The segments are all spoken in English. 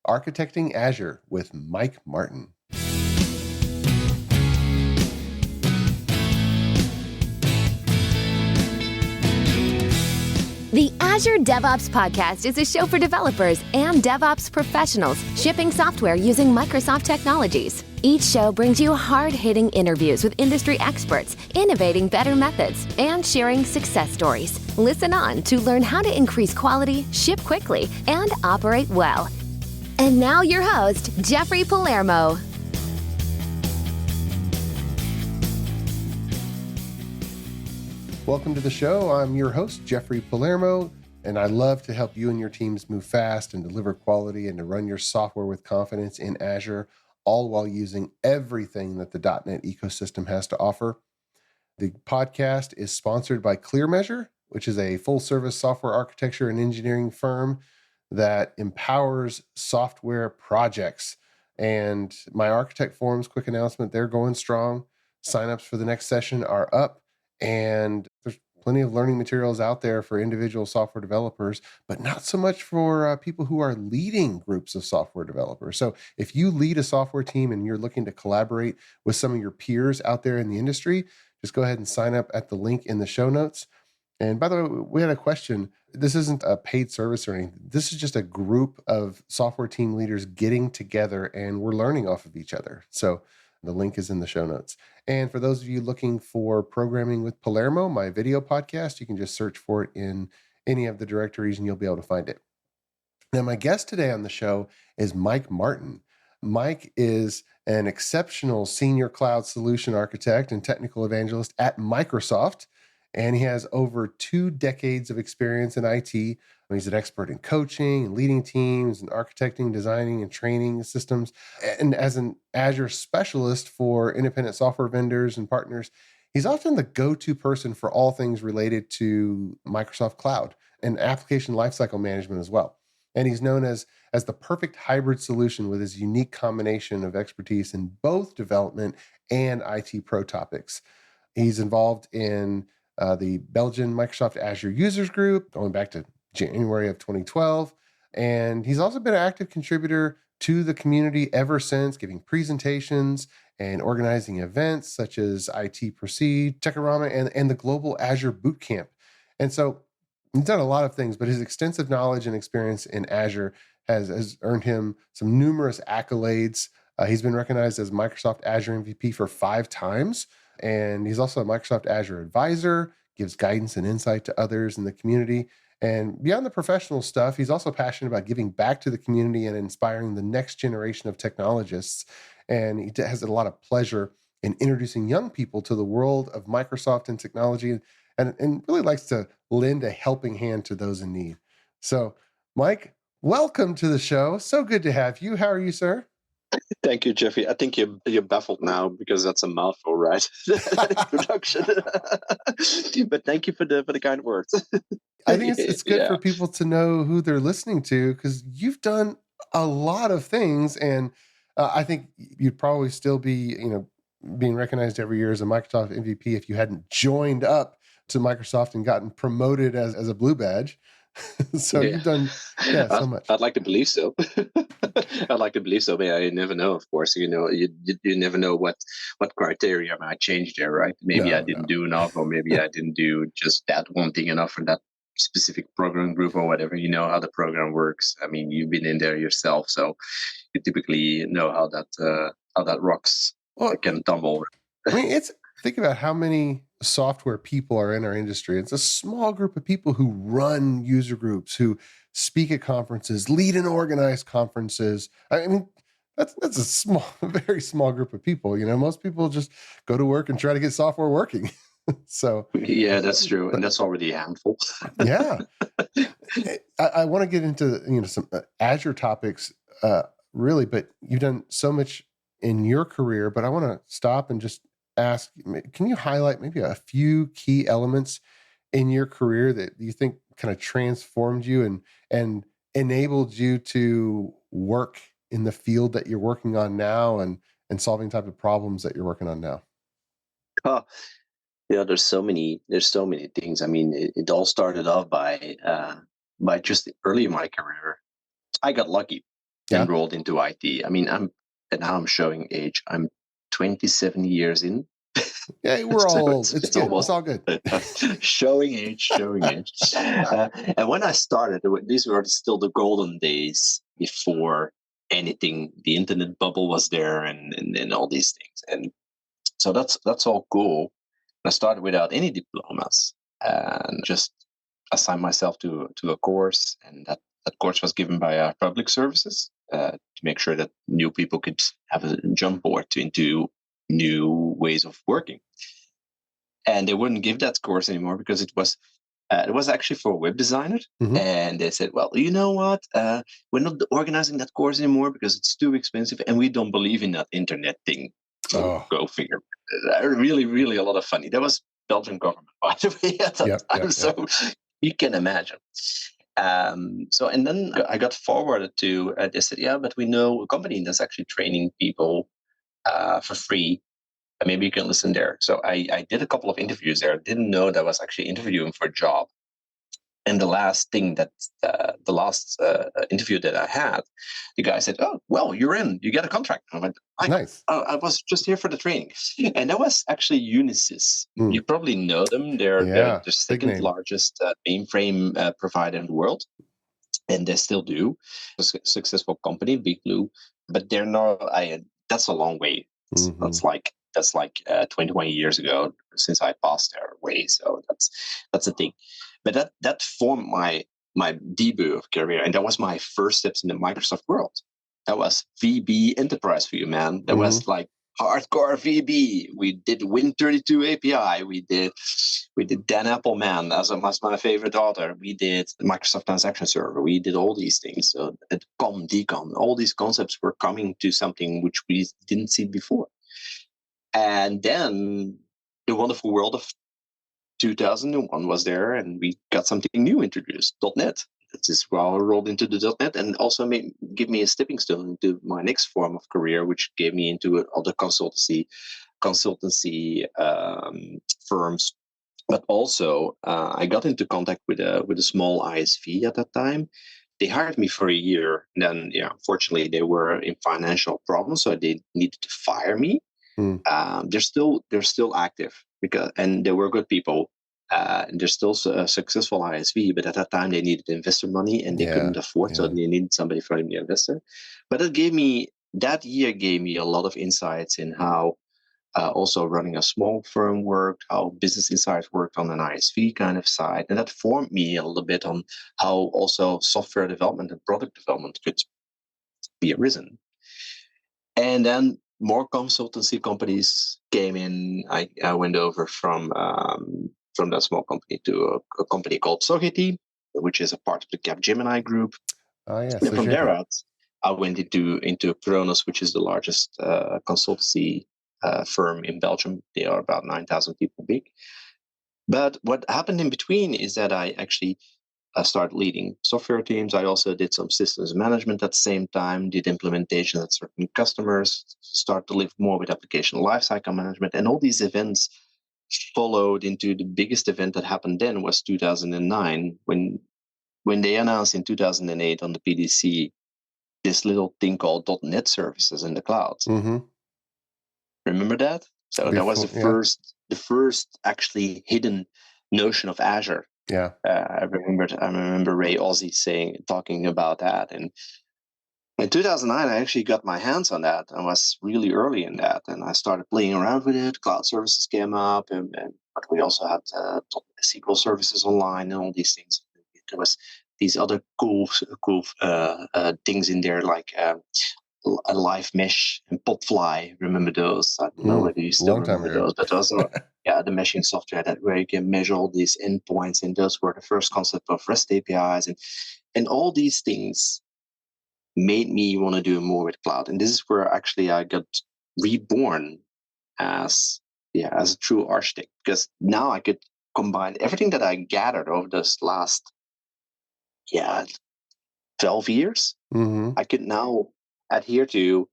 Architecting Azure with Mike Martin. The Azure DevOps Podcast is a show for developers and DevOps professionals shipping software using Microsoft technologies. Each show brings you hard-hitting interviews with industry experts, innovating better methods, and sharing success stories. Listen on to learn how to increase quality, ship quickly, and operate well. And now your host, Jeffrey Palermo. Welcome to the show. I'm your host, Jeffrey Palermo, and I love to help you and your teams move fast and deliver quality and to run your software with confidence in Azure, all while using everything that the .NET ecosystem has to offer. The podcast is sponsored by ClearMeasure, which is a full-service software architecture and engineering firm that empowers software projects. And my Architect Forums quick announcement, they're going strong. Signups for the next session are up. And there's plenty of learning materials out there for individual software developers, but not so much for people who are leading groups of software developers. So if you lead a software team and you're looking to collaborate with some of your peers out there in the industry, just go ahead and sign up at the link in the show notes. And by the way, we had a question. This isn't a paid service or anything. This is just a group of software team leaders getting together and we're learning off of each other. So the link is in the show notes. And for those of you looking for Programming with Palermo, my video podcast, you can just search for it in any of the directories and you'll be able to find it. Now, my guest today on the show is Mike Martin. Mike is an exceptional senior cloud solution architect and technical evangelist at Microsoft, and he has over 2 decades of experience in IT. He's an expert in coaching and leading teams and architecting, designing, and training systems. And as an Azure specialist for independent software vendors and partners, he's often the go-to person for all things related to Microsoft Cloud and application lifecycle management as well. And he's known as the perfect hybrid solution with his unique combination of expertise in both development and IT pro topics. He's involved in the Belgian Microsoft Azure Users Group, going back to January of 2012. And he's also been an active contributor to the community ever since, giving presentations and organizing events such as ITProceed, Techorama, and the Global Azure Bootcamp. And so he's done a lot of things, but his extensive knowledge and experience in Azure has earned him some numerous accolades. He's been recognized as Microsoft Azure MVP for 5 times. And he's also a Microsoft Azure advisor, gives guidance and insight to others in the community. And beyond the professional stuff, he's also passionate about giving back to the community and inspiring the next generation of technologists. And he has a lot of pleasure in introducing young people to the world of Microsoft and technology, and really likes to lend a helping hand to those in need. So, Mike, welcome to the show. So good to have you. How are you, sir? Thank you, Jeffrey. I think you're baffled now because that's a mouthful, right? Introduction. But thank you for the kind words. I think it's good for people to know who they're listening to because you've done a lot of things, and I think you'd probably still be, being recognized every year as a Microsoft MVP if you hadn't joined up to Microsoft and gotten promoted as a blue badge. So you've done so much. I'd like to believe so. I'd like to believe so, but you never know, of course. You never know what criteria might change there, right? Maybe I didn't do enough, or maybe I didn't do just that one thing enough for that specific program group or whatever. You know how the program works. I mean, you've been in there yourself, so you typically know how that rocks can tumble. I mean, think about how many software people are in our industry. It's a small group of people who run user groups, who speak at conferences, lead and organize conferences. I mean, that's a very small group of people. Most people just go to work and try to get software working. So yeah, that's true, and that's already a handful. Yeah, I want to get into some Azure topics, really, but you've done so much in your career. But I want to stop and just ask, can you highlight maybe a few key elements in your career that you think kind of transformed you and enabled you to work in the field that you're working on now and solving type of problems that you're working on now? There's so many things. I mean, it all started off by just early in my career. I got lucky. enrolled into IT. I mean, now I'm showing age. I'm 27 years in. Yeah, we're So all. It's good. almost It's all good. showing age. And when I started, these were still the golden days before anything. The internet bubble was there, and all these things. And so that's all cool. I started without any diplomas and just assigned myself to a course, and that course was given by Public Services to make sure that new people could have a jump board into new ways of working. And they wouldn't give that course anymore because it was actually for web designers. Mhm. And they said, well, you know what? We're not organizing that course anymore because it's too expensive and we don't believe in that internet thing. So go figure. Really, really a lot of funny. That was Belgian government, by the way, at that time. So you can imagine. And then I got forwarded to, they said, yeah, but we know a company that's actually training people for free. Maybe you can listen there. So I did a couple of interviews there. Didn't know that I was actually interviewing for a job. And the last thing the last interview that I had, the guy said, "Oh, well, you're in. You get a contract." I went, "Nice." I was just here for the training, and that was actually Unisys. You probably know them. They're the second largest mainframe provider in the world, and they still do. A successful company, Big Blue, but they're not. That's a long way. That's like 20 years ago since I passed their way. So that's the thing. But that formed my debut of career, and that was my first steps in the Microsoft world. That was VB Enterprise for you, man. That was like hardcore VB. We did Win32 API. We did Dan Appleman as my favorite author. We did the Microsoft Transaction Server. We did all these things. So COM, DCOM, all these concepts were coming to something which we didn't see before. And then the wonderful world of 2001 was there, and we got something new introduced, .NET. That is why I rolled into the .NET, and also give me a stepping stone into my next form of career, which gave me into other consultancy firms. But also, I got into contact with a small ISV at that time. They hired me for a year, and then, unfortunately, they were in financial problems, so they needed to fire me. They're still active and they were good people. They're still a successful ISV, but at that time they needed investor money and they couldn't afford, so they needed somebody from the investor. But that year gave me a lot of insights in how also running a small firm worked, how Business Insights worked on an ISV kind of side, and that formed me a little bit on how also software development and product development could be arisen. And then more consultancy companies came in. I went over from that small company to a company called Sogeti, which is a part of the Capgemini group. And from there out, I went into Kronos, which is the largest consultancy firm in Belgium. They are about 9,000 people big. But what happened in between is that I actually started leading software teams. I also did some systems management at the same time, did implementation at certain customers, started to live more with application lifecycle management. And all these events followed into the biggest event that happened then was 2009, when they announced in 2008 on the PDC this little thing called .NET services in the cloud. Remember that? So that was the first actually hidden notion of Azure. I remember Ray Ozzie talking about that. And in 2009, I actually got my hands on that. I was really early in that, and I started playing around with it. Cloud services came up, but we also had SQL services online and all these things. There was these other cool things in there, like a live mesh and Popfly. Remember those? I don't know whether you still remember those, but those are the meshing software where you can measure all these endpoints, and those were the first concept of REST APIs, and all these things made me want to do more with cloud. And this is where actually I got reborn as a true architect, because now I could combine everything that I gathered over this last 12 years. I could now adhere to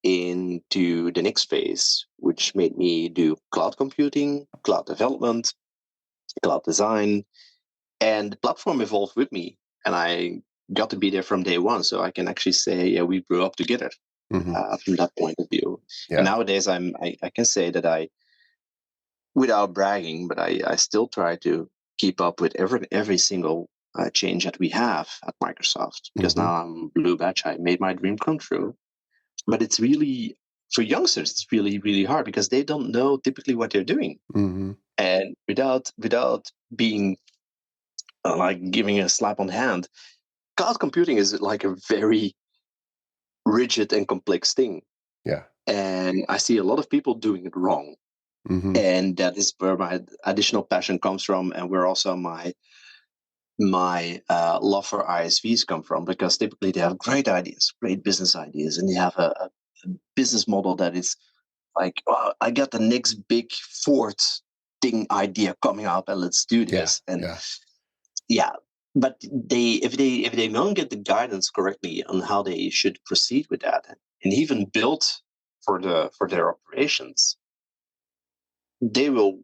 into the next phase, which made me do cloud computing, cloud development, cloud design, and the platform evolved with me. And I got to be there from day one. So I can actually say, yeah, we grew up together from that point of view. Yeah. And nowadays I can say that I, without bragging, but I still try to keep up with every single change that we have at Microsoft, because now I'm blue badge. I made my dream come true. But it's really, for youngsters, it's really, really hard because they don't know typically what they're doing. And without being like giving a slap on the hand, cloud computing is like a very rigid and complex thing. Yeah. And I see a lot of people doing it wrong. And that is where my additional passion comes from, and where also my love for ISVs come from, because typically they have great ideas, great business ideas, and they have a business model that is like, oh, I got the next big fourth thing idea coming up, and let's do this. But if they don't get the guidance correctly on how they should proceed with that, and even build for their operations, they will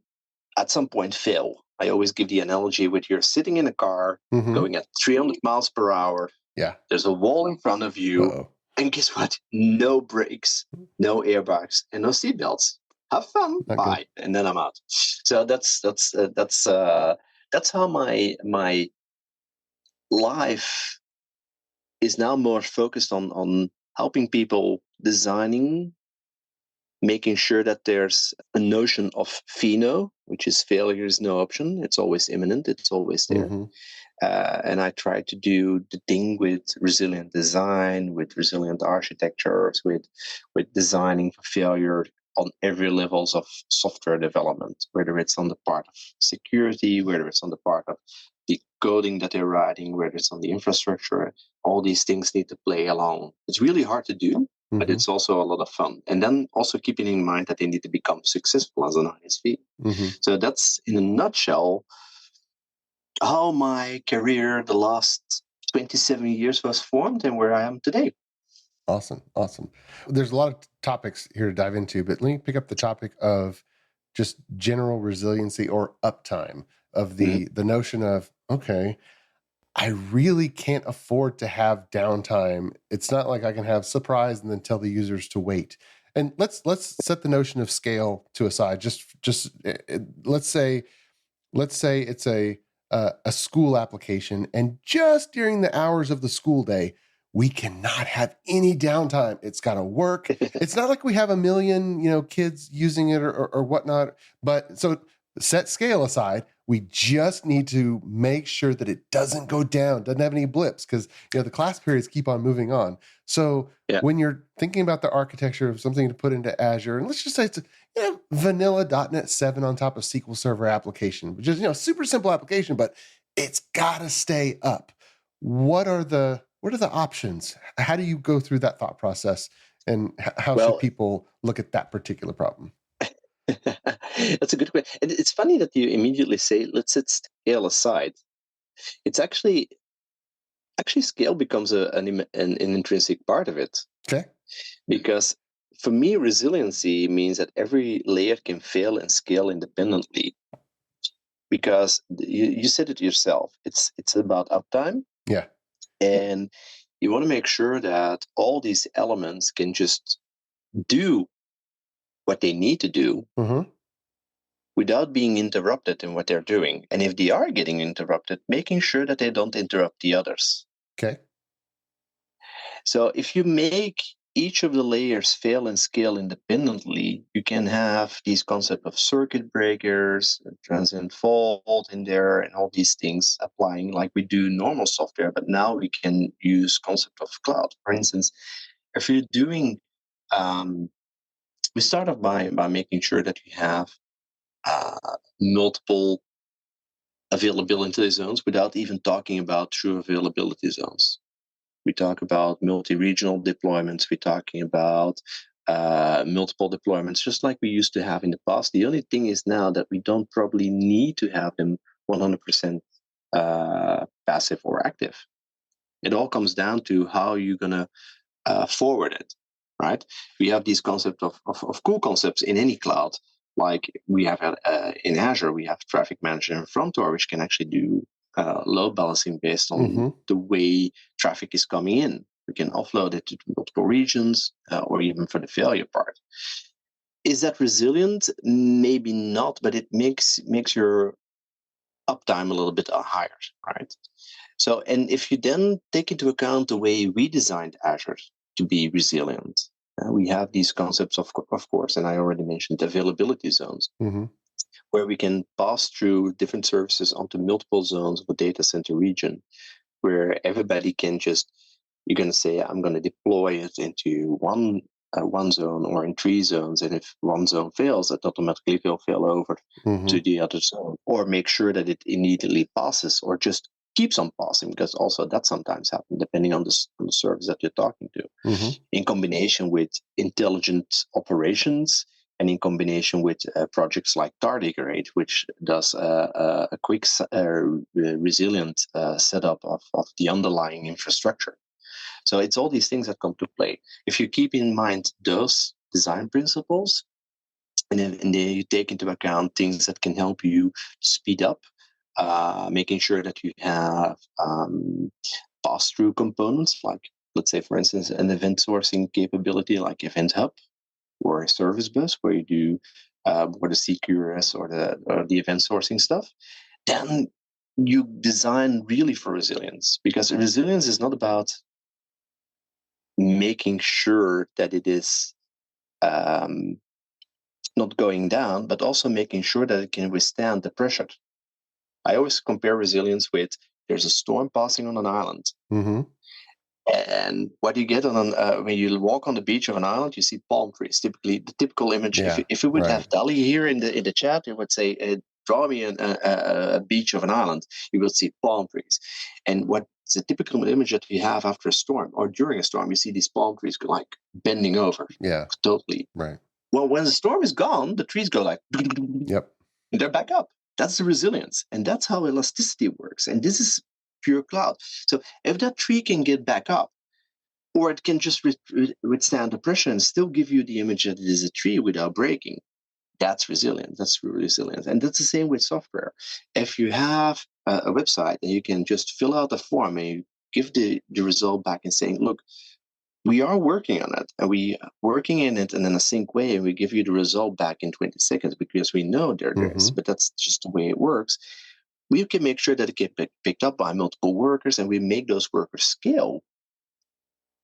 at some point fail. I always give the analogy with you're sitting in a car going at 300 miles per hour. Yeah. There's a wall in front of you. And guess what? No brakes, no airbags, and no seatbelts. Have fun. Not bye. Good. And then I'm out. So that's how my life is now more focused on helping people designing, making sure that there's a notion of FINO, which is failure is no option. It's always imminent. It's always there. And I try to do the thing with resilient design, with resilient architectures, with designing for failure on every levels of software development, whether it's on the part of security, whether it's on the part of the coding that they're writing, whether it's on the infrastructure. All these things need to play along. It's really hard to do, but it's also a lot of fun. And then also keeping in mind that they need to become successful as an ISV. So that's, in a nutshell, how my career the last 27 years was formed and where I am today. Awesome. There's a lot of topics here to dive into, but let me pick up the topic of just general resiliency or uptime, of the notion of, okay, I really can't afford to have downtime. It's not like I can have surprise and then tell the users to wait. And let's set the notion of scale to a side. Just let's say it's a school application, and just during the hours of the school day, we cannot have any downtime. It's got to work. It's not like we have a million, kids using it or whatnot. But so set scale aside, we just need to make sure that it doesn't go down, doesn't have any blips, because the class periods keep on moving on. So when you're thinking about the architecture of something to put into Azure, and let's just say it's a vanilla .NET 7 on top of SQL Server application, which is super simple application, but it's got to stay up. What are the options? How do you go through that thought process, and how should people look at that particular problem? That's a good question. And it's funny that you immediately say, let's set scale aside. It's actually scale becomes an intrinsic part of it. Okay. Because for me, resiliency means that every layer can fail and scale independently. Because you said it yourself, it's about uptime. Yeah. And you want to make sure that all these elements can just do what they need to do without being interrupted in what they're doing. And if they are getting interrupted, making sure that they don't interrupt the others. Okay. So if you make each of the layers fail and scale independently, you can have these concept of circuit breakers, transient fault in there, and all these things applying like we do normal software. But now we can use concept of cloud. For instance, if you're doing, we start off by making sure that you have multiple availability zones without even talking about true availability zones. We talk about multi-regional deployments. We're talking about multiple deployments, just like we used to have in the past. The only thing is now that we don't probably need to have them 100% passive or active. It all comes down to how you're going to forward it, right? We have these concepts of cool concepts in any cloud. Like we have in Azure, we have Traffic Manager and Frontdoor, which can actually do load balancing based on the way traffic is coming in. We can offload it to multiple regions, or even for the failure part. Is that resilient? Maybe not, but it makes your uptime a little bit higher, right? So, and if you then take into account the way we designed Azure to be resilient, we have these concepts, of course, and I already mentioned availability zones, where we can pass through different services onto multiple zones of a data center region, where everybody can just, you're going to say, I'm going to deploy it into one zone or in 3 zones, and if one zone fails, it automatically will fail over to the other zone, or make sure that it immediately passes, or just keeps on passing, because also that sometimes happens depending on the service that you're talking to, in combination with intelligent operations, and in combination with projects like Tardigrade, which does a quick resilient setup of the underlying infrastructure. So it's all these things that come to play. If you keep in mind those design principles, and then you take into account things that can help you speed up, making sure that you have pass-through components, like, let's say, for instance, an event sourcing capability like Event Hub or a service bus, where you do or the CQRS or the event sourcing stuff, then you design really for resilience, because resilience is not about making sure that it is not going down, but also making sure that it can withstand the pressure. I always compare resilience with, there's a storm passing on an island. And what you get when you walk on the beach of an island, you see palm trees. Typically, the typical image. Yeah, if we would have Dali here in the chat, it would say, "Draw me a beach of an island." You will see palm trees. And what's the typical image that you have after a storm or during a storm? You see these palm trees go like bending over. Yeah, totally. Right. Well, when the storm is gone, the trees go like, yep, and they're back up. That's the resilience, and that's how elasticity works. And this is pure cloud. So if that tree can get back up, or it can just withstand the pressure and still give you the image that it is a tree without breaking, that's resilient. That's true resilience. And that's the same with software. If you have a website and you can just fill out a form and you give the result back and saying, look, we are working on it, and we are working in it in a sync way, and we give you the result back in 20 seconds because we know there is, but that's just the way it works. We can make sure that it gets picked up by multiple workers, and we make those workers scale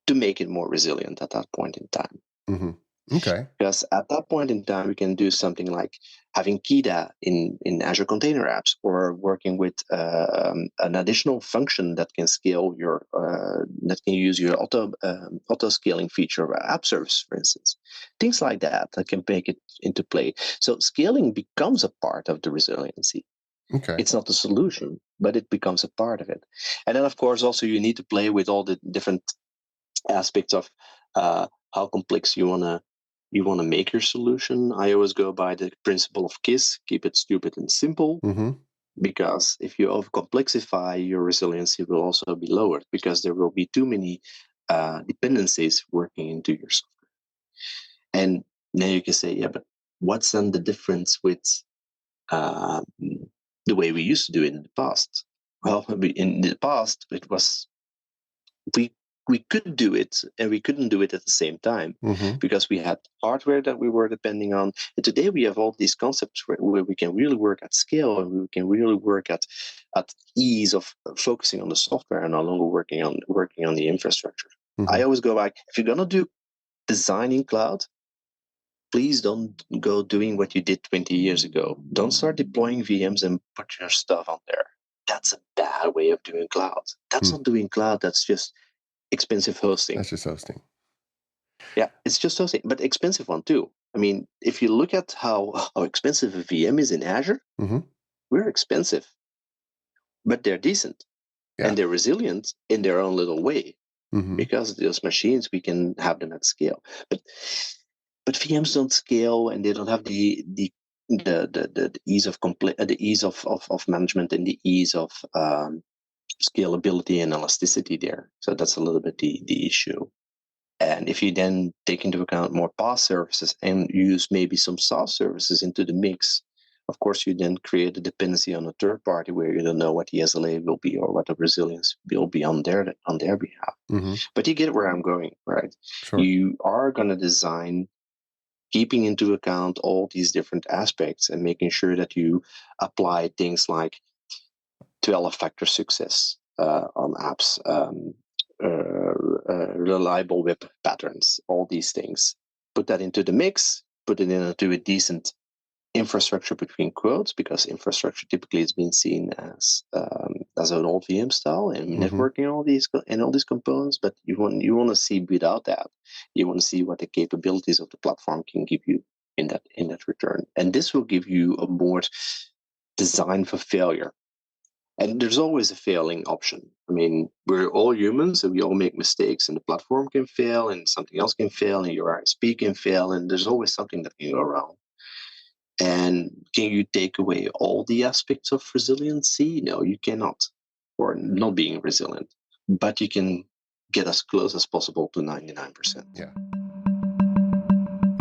to make it more resilient at that point in time. Okay. Because at that point in time, we can do something like having KIDA in Azure Container Apps, or working with an additional function that can scale that can use your auto scaling feature of app service, for instance. Things like that can make it into play. So scaling becomes a part of the resiliency. Okay. It's not the solution, but it becomes a part of it. And then, of course, also you need to play with all the different aspects of how complex you want to make your solution. I always go by the principle of KISS: keep it stupid and simple. Because if you overcomplexify, your resiliency will also be lowered, because there will be too many dependencies working into your software. And now you can say, yeah, but what's then the difference with the way we used to do it in the past? Well, in the past, it was we could do it, and we couldn't do it at the same time, because we had hardware that we were depending on. And today we have all these concepts where we can really work at scale, and we can really work at ease of focusing on the software and no longer working on the infrastructure. I always go back, if you're going to do design in cloud, please don't go doing what you did 20 years ago. Don't start deploying VMs and put your stuff on there. That's a bad way of doing cloud. That's not doing cloud. That's just expensive hosting. That's just hosting. Yeah, it's just hosting, but expensive one too. I mean, if you look at how expensive a VM is in Azure, we're expensive, but they're decent, and they're resilient in their own little way. Because those machines, we can have them at scale. But VMs don't scale, and they don't have the ease of the ease of management, and the ease of scalability and elasticity there. So that's a little bit the issue. And if you then take into account more PaaS services and use maybe some SaaS services into the mix, Of course, you then create a dependency on a third party where you don't know what the SLA will be or what the resilience will be on their behalf. Mm-hmm. But you get where I'm going, right? Sure. You are going to design keeping into account all these different aspects and making sure that you apply things like 12-factor success on apps, reliable web patterns, all these things. Put that into the mix, put it into a decent infrastructure between quotes, because infrastructure typically is being seen as an old VM style and networking all these components. But you want to see without that, you want to see what the capabilities of the platform can give you in that return, and this will give you a more design for failure. And there's always a failing option. I mean, we're all humans and we all make mistakes, and the platform can fail and something else can fail and your ISP can fail, and there's always something that can go wrong. And can you take away all the aspects of resiliency? No, you cannot, or not being resilient, but you can get as close as possible to 99%. Yeah.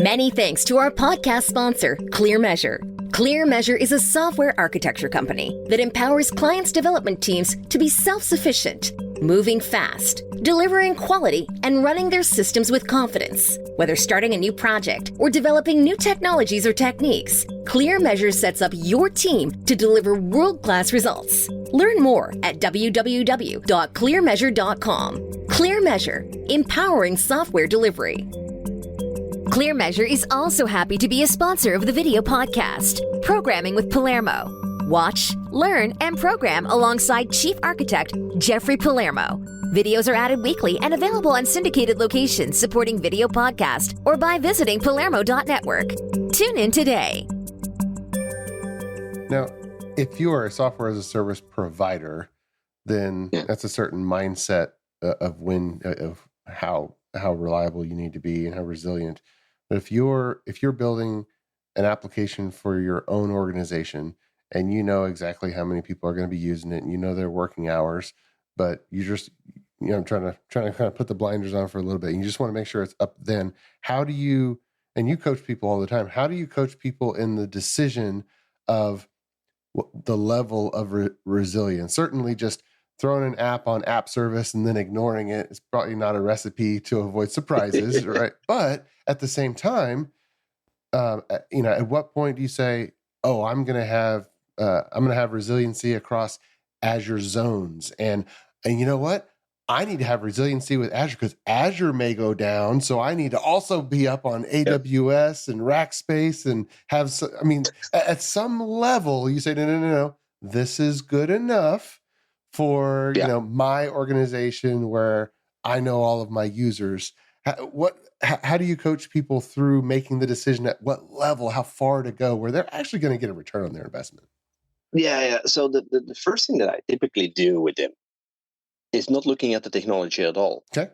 Many thanks to our podcast sponsor, ClearMeasure. ClearMeasure is a software architecture company that empowers clients' development teams to be self-sufficient, moving fast, delivering quality, and running their systems with confidence. Whether starting a new project or developing new technologies or techniques, ClearMeasure sets up your team to deliver world-class results. Learn more at www.clearmeasure.com. ClearMeasure, empowering software delivery. ClearMeasure is also happy to be a sponsor of the video podcast, Programming with Palermo. Watch, learn, and program alongside Chief Architect Jeffrey Palermo. Videos are added weekly and available on syndicated locations supporting video podcast or by visiting palermo.network. Tune in today. Now, if you are a software as a service provider, then that's a certain mindset of how reliable you need to be and how resilient. But if you're building an application for your own organization and you know exactly how many people are going to be using it and you know their working hours, but you just trying to kind of put the blinders on for a little bit and you just want to make sure it's up, then how do you, and you coach people all the time, how do you coach people in the decision of the level of resilience? Certainly just throwing an app on app service and then ignoring it is probably not a recipe to avoid surprises, right? But at the same time, at what point do you say, "Oh, I'm going to have resiliency across Azure zones," and you know what? I need to have resiliency with Azure because Azure may go down, so I need to also be up on AWS and Rackspace and have. At some level, you say, "No, this is good enough for my organization where I know all of my users." How do you coach people through making the decision at what level, how far to go, where they're actually going to get a return on their investment? Yeah. So the first thing that I typically do with them is not looking at the technology at all. Okay.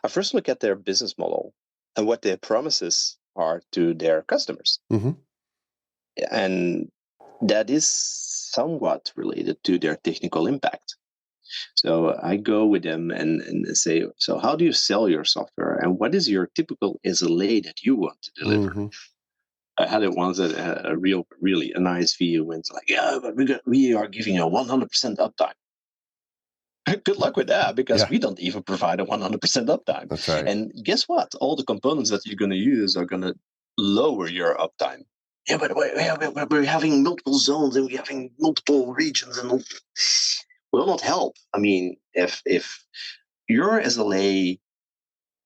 I first look at their business model and what their promises are to their customers. Mm-hmm. And that is somewhat related to their technical impact. So I go with them and say, so how do you sell your software? And what is your typical SLA that you want to deliver? Mm-hmm. I had it once at a really an ISV who went like, yeah, but we are giving you 100% uptime. Good luck with that, because we don't even provide a 100% uptime. That's right. And guess what? All the components that you're going to use are going to lower your uptime. Yeah, but we're having multiple zones and we're having multiple regions, and will not help. I mean, if your SLA,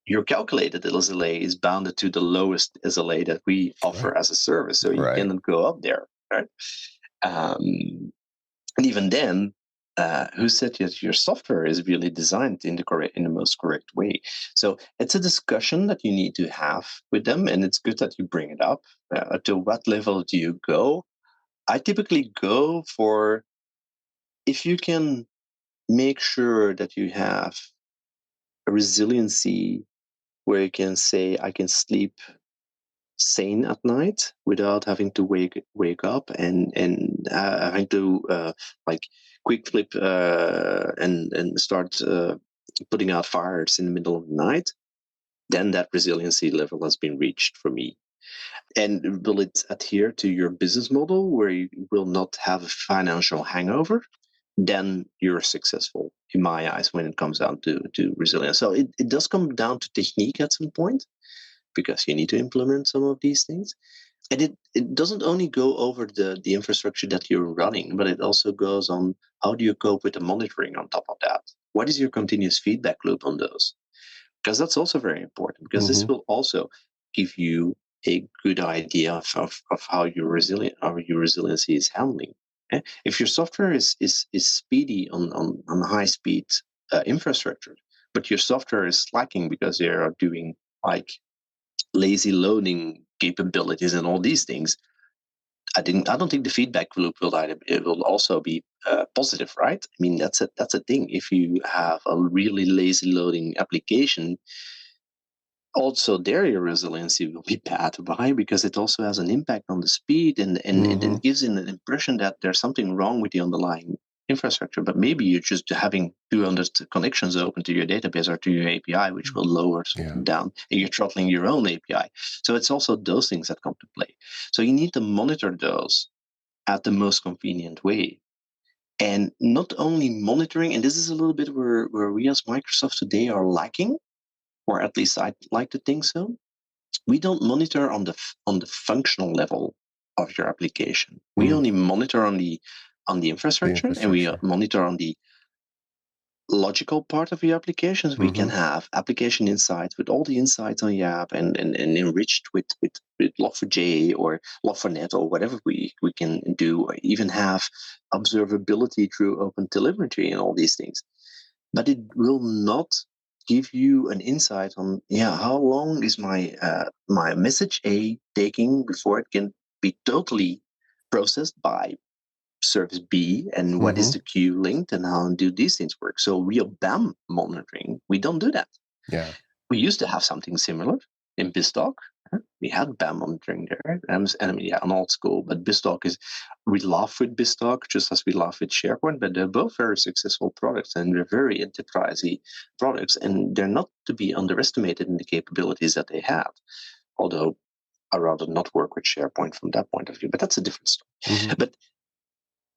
your calculated SLA is bounded to the lowest SLA that we offer as a service, so you cannot go up there, right? And even then, who said that your software is really designed in the most correct way? So it's a discussion that you need to have with them, and it's good that you bring it up. To what level do you go? I typically go for, if you can make sure that you have a resiliency where you can say, I can sleep sane at night without having to wake up and having to quick flip and start putting out fires in the middle of the night, then that resiliency level has been reached for me. And will it adhere to your business model where you will not have a financial hangover? Then you're successful in my eyes when it comes down to resilience. So it does come down to technique at some point, because you need to implement some of these things. And it doesn't only go over the infrastructure that you're running, but it also goes on how do you cope with the monitoring on top of that? What is your continuous feedback loop on those? Because that's also very important, because this will also give you a good idea of how your resiliency is handling. If your software is speedy on high speed infrastructure, but your software is slacking because they are doing like lazy loading capabilities and all these things, I don't think the feedback loop will also be positive, right? I mean, that's a thing. If you have a really lazy loading application, also there your resiliency will be bad. Why? Because it also has an impact on the speed, and it gives an impression that there's something wrong with the underlying infrastructure. But maybe you're just having 200 connections open to your database or to your API, which will lower down, and you're throttling your own API. So it's also those things that come to play. So you need to monitor those at the most convenient way. And not only monitoring, and this is a little bit where we as Microsoft today are lacking, or at least I'd like to think so. We don't monitor on the functional level of your application. We only monitor on the infrastructure, and we monitor on the logical part of your applications. We can have application insights with all the insights on your app, and enriched with Log4j or Log4net or whatever we can do, or even have observability through OpenTelemetry and all these things. But it will not give you an insight on how long is my message A taking before it can be totally processed by service B, and what is the queue linked, and how do these things work. So real BAM monitoring, we don't do that. Yeah, we used to have something similar in BizTalk. We had BAM monitoring there, and on old school. But BizTalk we laugh with BizTalk just as we laugh with SharePoint, but they're both very successful products, and they're very enterprisey products, and they're not to be underestimated in the capabilities that they have. Although I rather not work with SharePoint from that point of view, but that's a different story.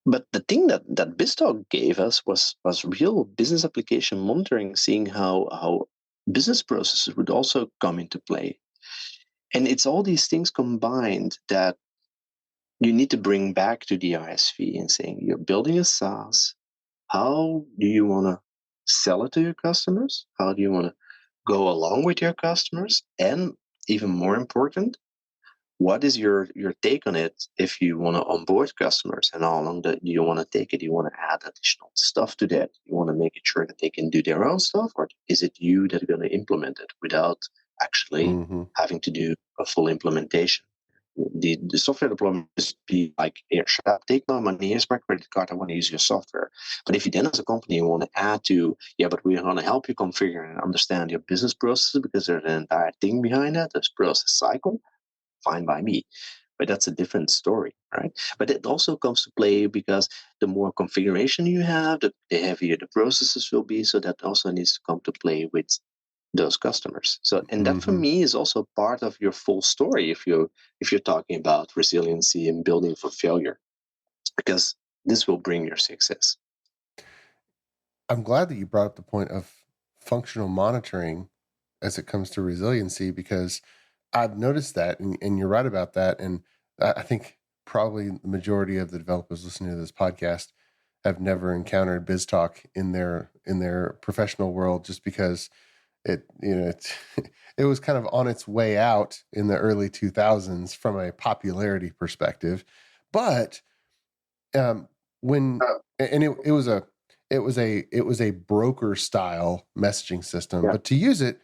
But the thing that BizTalk gave us was real business application monitoring, seeing how business processes would also come into play. And it's all these things combined that you need to bring back to the ISV and saying, you're building a SaaS. How do you want to sell it to your customers? How do you want to go along with your customers? And even more important, what is your take on it if you want to onboard customers, and how long do you want to take it? You want to add additional stuff to that? You want to make it sure that they can do their own stuff, or is it you that are going to implement it without actually having to do a full implementation? The software deployment is be like, here, shut up, take my money, here's my credit card, I want to use your software. But if you then as a company want to add to, but we're going to help you configure and understand your business processes, because there's an entire thing behind that, this process cycle, fine by me. But that's a different story, right? But it also comes to play because the more configuration you have, the heavier the processes will be. So that also needs to come to play with those customers. So, and that for me is also part of your full story if you're talking about resiliency and building for failure, because this will bring your success. I'm glad that you brought up the point of functional monitoring as it comes to resiliency, because I've noticed that, and you're right about that. And I think probably the majority of the developers listening to this podcast have never encountered BizTalk in their professional world, just because it was kind of on its way out in the early 2000s from a popularity perspective. But it was a broker style messaging system, but to use it,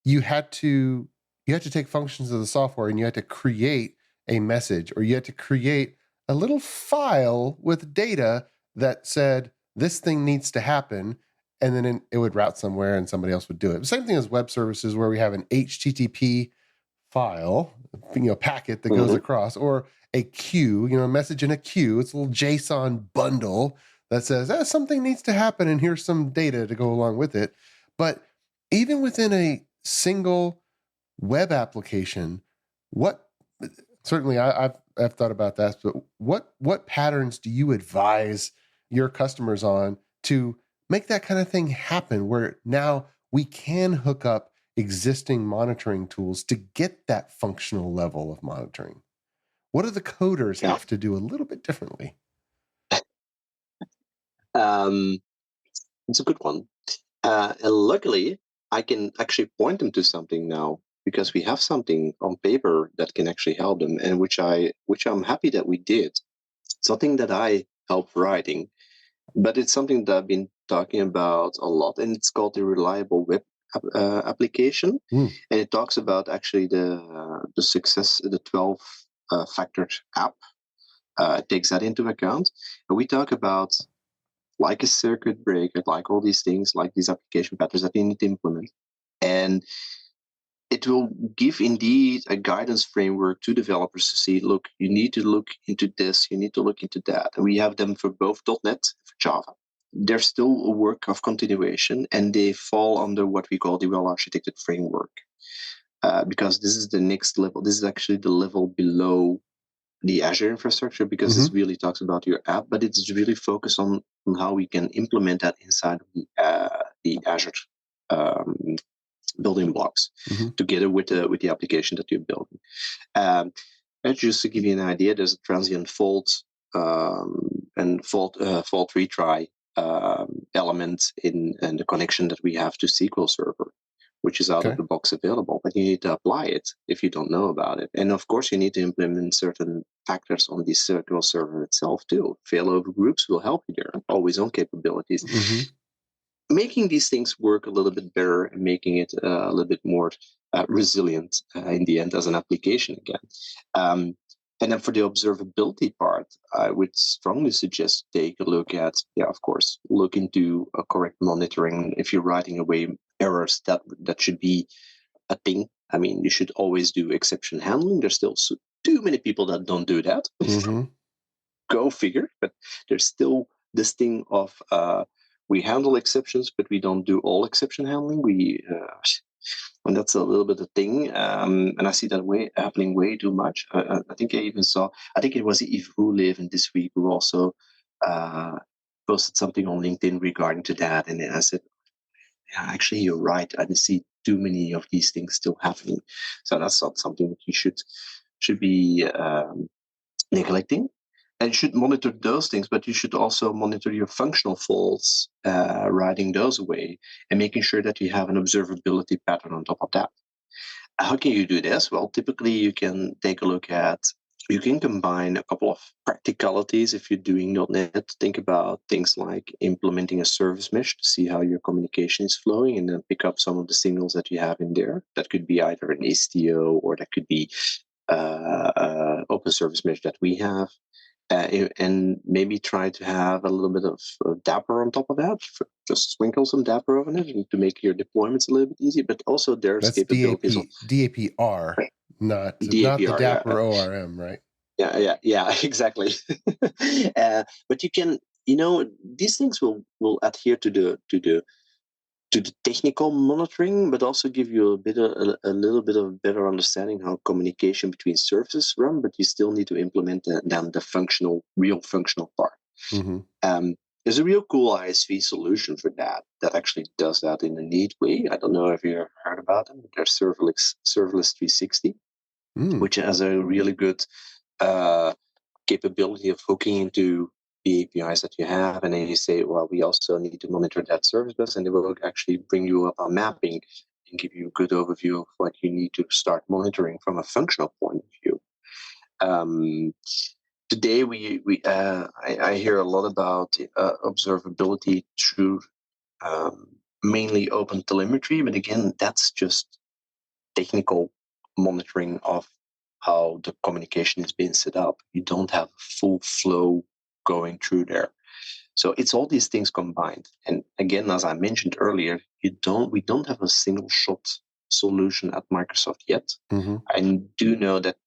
you had to take functions of the software, and you had to create a message, or you had to create a little file with data that said this thing needs to happen, and then it would route somewhere and somebody else would do it. Same thing as web services, where we have an HTTP file, packet that goes across, or a queue, a message in a queue. It's a little JSON bundle that says something needs to happen, and here's some data to go along with it. But even within a single web application, What certainly I've thought about that, but what patterns do you advise your customers on to make that kind of thing happen, where now we can hook up existing monitoring tools to get that functional level of monitoring? What do the coders have to do a little bit differently? It's a good one. And luckily, I can actually point them to something now, because we have something on paper that can actually help them, and which I'm happy that we did. Something that I helped writing, but it's something that I've been talking about a lot, and it's called the Reliable Web application, and it talks about actually the success, the 12 factored app. It takes that into account, and we talk about like a circuit breaker, like all these things, like these application patterns that you need to implement. And it will give indeed a guidance framework to developers to see, look, you need to look into this, you need to look into that. And we have them for both .NET and for Java. They're still a work of continuation, and they fall under what we call the well-architected framework. Because this is the next level. This is actually the level below the Azure infrastructure, because this really talks about your app, but it's really focused on how we can implement that inside of the Azure building blocks together with the application that you're building. And just to give you an idea, there's a transient fault and fault retry element in the connection that we have to SQL Server, which is out of the box available, but you need to apply it if you don't know about it. And of course, you need to implement certain factors on the SQL Server itself too. Failover groups will help you there, always on capabilities. Making these things work a little bit better and making it a little bit more resilient in the end as an application again. And then for the observability part, I would strongly suggest take a look at, of course, look into a correct monitoring. If you're writing away errors, that should be a thing. I mean, you should always do exception handling. There's still too many people that don't do that. Go figure. But there's still this thing of we handle exceptions, but we don't do all exception handling. And that's a little bit of thing, and I see that happening way too much. I think I even saw, I think it was Yves Roeleven this week who also posted something on LinkedIn regarding to that, and I said, yeah, actually you're right. I see too many of these things still happening. So that's not something that you should be neglecting. And you should monitor those things, but you should also monitor your functional faults, writing those away, and making sure that you have an observability pattern on top of that. How can you do this? Well, typically you can take a look at, you can combine a couple of practicalities. If you're doing .NET, think about things like implementing a service mesh to see how your communication is flowing, and then pick up some of the signals that you have in there. That could be either an STO, or that could be open service mesh that we have. And maybe try to have a little bit of Dapper on top of that. Just sprinkle some Dapper over it to make your deployments a little bit easier. But also there's that's capabilities. DAPR, not the Dapper ORM, right? Yeah, exactly. But you can, these things will adhere to the technical monitoring, but also give you a little bit of better understanding how communication between services run. But you still need to implement the real functional part. There's a real cool ISV solution for that actually does that in a neat way. I don't know if you ever heard about them. There's Serverless 360, which has a really good capability of hooking into the APIs that you have, and then you say, well, we also need to monitor that service bus, and they will actually bring you up a mapping and give you a good overview of what you need to start monitoring from a functional point of view. Today, I hear a lot about observability through mainly open telemetry, but again, that's just technical monitoring of how the communication is being set up. You don't have a full flow going through there. So it's all these things combined. And again, as I mentioned earlier, we don't have a single shot solution at Microsoft yet. I do know that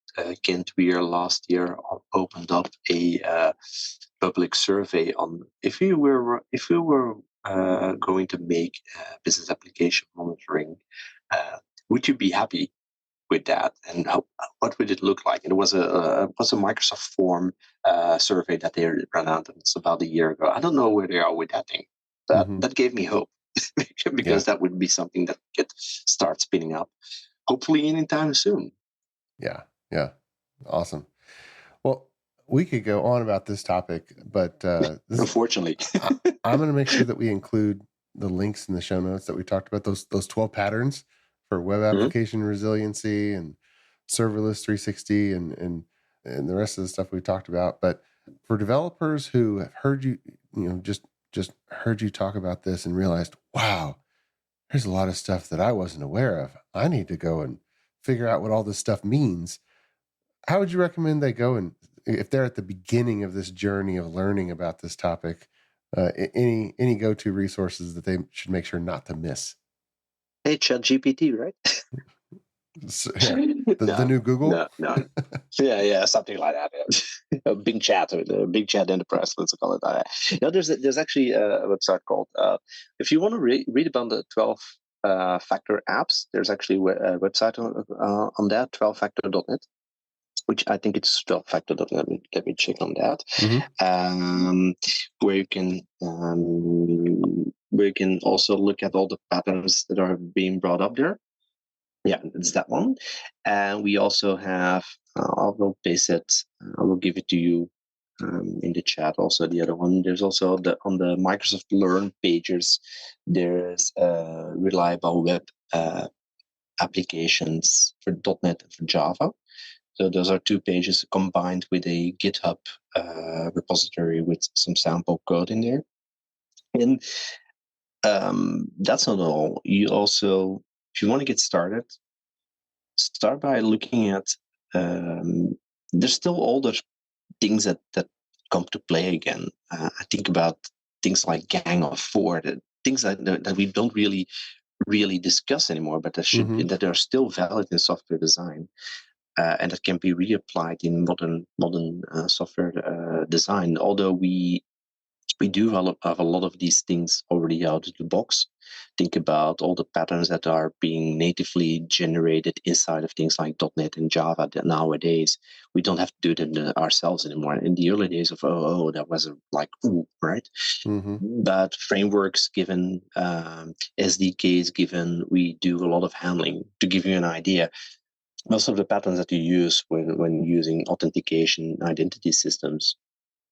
Kent Weir last year opened up a public survey on if we were going to make business application monitoring, would you be happy with that, and what would it look like? And it was a Microsoft form survey that they ran out. It's about a year ago. I don't know where they are with that thing. That gave me hope because that would be something that could start spinning up, hopefully anytime soon. Yeah. Awesome. Well, we could go on about this topic, but unfortunately, I'm going to make sure that we include the links in the show notes that we talked about, those 12 patterns for web application resiliency and serverless 360 and the rest of the stuff we talked about. But for developers who have heard you, just heard you talk about this and realized, wow, there's a lot of stuff that I wasn't aware of. I need to go and figure out what all this stuff means. How would you recommend they go, and if they're at the beginning of this journey of learning about this topic, any go-to resources that they should make sure not to miss? Hey, ChatGPT, right? So, the new Google? No. Yeah, something like that. Yeah. A big chat, big chat enterprise, let's call it that. There's actually a website called, if you want to read about the 12 factor apps, there's actually a website on that, 12factor.net. Which I think it's 12factor.net. Let me check on that. Where you can also look at all the patterns that are being brought up there. Yeah, it's that one. And we also have, I will paste it, I will give it to you in the chat. Also, the other one, there's also on the Microsoft Learn pages, there's reliable web applications for .NET and for Java. So those are 2 pages combined with a GitHub repository with some sample code in there. And that's not all. You also, if you want to get started, start by looking at, there's still older things that come to play again. I think about things like Gang of 4, things that we don't really discuss anymore, but that are still valid in software design. And that can be reapplied in modern software design. Although we do have a lot of these things already out of the box. Think about all the patterns that are being natively generated inside of things like .NET and Java. That nowadays we don't have to do them ourselves anymore. In the early days of OO, that was like ooh, right? But frameworks given, SDKs given, we do a lot of handling. To give you an idea, most of the patterns that you use when using authentication identity systems,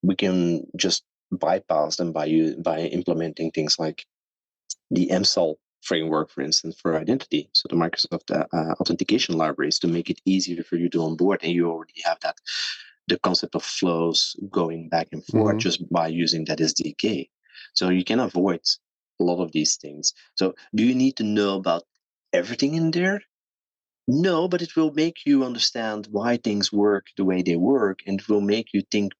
we can just bypass them by implementing things like the MSOL framework, for instance, for identity. So the Microsoft authentication libraries to make it easier for you to onboard, and you already have the concept of flows going back and forth just by using that SDK. So you can avoid a lot of these things. So do you need to know about everything in there? No, but it will make you understand why things work the way they work, and it will make you think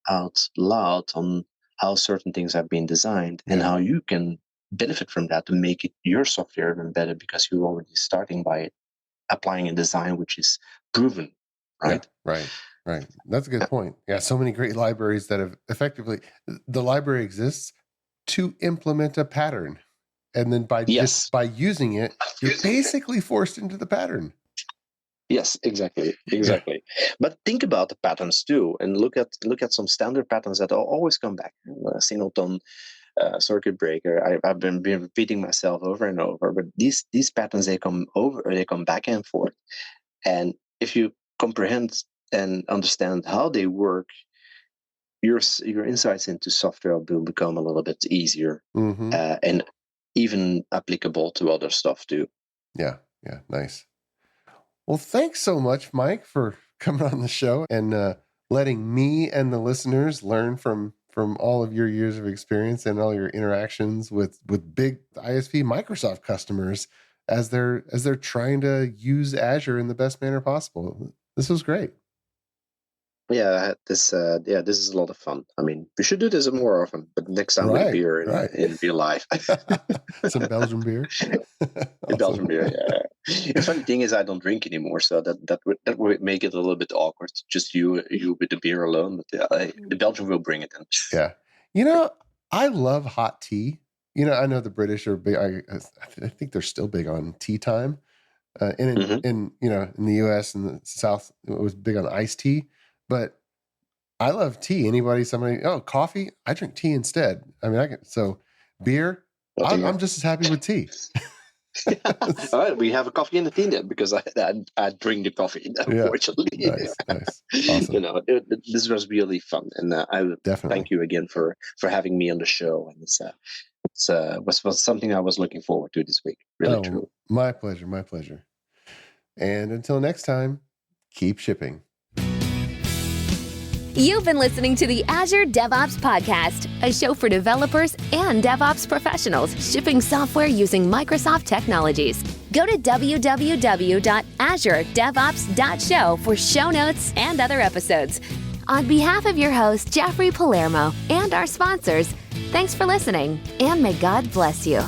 out loud on how certain things have been designed and how you can benefit from that to make it your software even better, because you're already starting by applying a design which is proven, right? Yeah, right. That's a good point. Yeah, so many great libraries that have effectively, the library exists to implement a pattern. And then by using it, you're basically forced into the pattern. Yes, exactly. But think about the patterns too, and look at some standard patterns that always come back. Singleton, circuit breaker. I've been repeating myself over and over, but these patterns, they come back and forth. And if you comprehend and understand how they work, your insights into software will become a little bit easier and even applicable to other stuff too. Yeah, nice. Well, thanks so much, Mike, for coming on the show and letting me and the listeners learn from all of your years of experience and all your interactions with big ISV Microsoft customers as they're trying to use Azure in the best manner possible. This was great. Yeah, this is a lot of fun. I mean, we should do this more often, but next time with a beer in real life. Some Belgian beer. Awesome. Belgian beer, yeah. The funny thing is, I don't drink anymore, so that would make it a little bit awkward. Just you with the beer alone, but the Belgian will bring it in. Yeah, I love hot tea. I know the British are big. I think they're still big on tea time. In the U.S. and the South, it was big on iced tea, but I love tea. Coffee? I drink tea instead. I mean, beer. I'm just as happy with tea. All right, we have a coffee and a tea then, because I drink the coffee, unfortunately. Yeah. Nice. Awesome. This was really fun, and I definitely thank you again for having me on the show. And was something I was looking forward to this week. Really true. My pleasure. And until next time, keep shipping. You've been listening to the Azure DevOps Podcast, a show for developers and DevOps professionals shipping software using Microsoft technologies. Go to www.azuredevops.show for show notes and other episodes. On behalf of your host, Jeffrey Palermo, and our sponsors, thanks for listening, and may God bless you.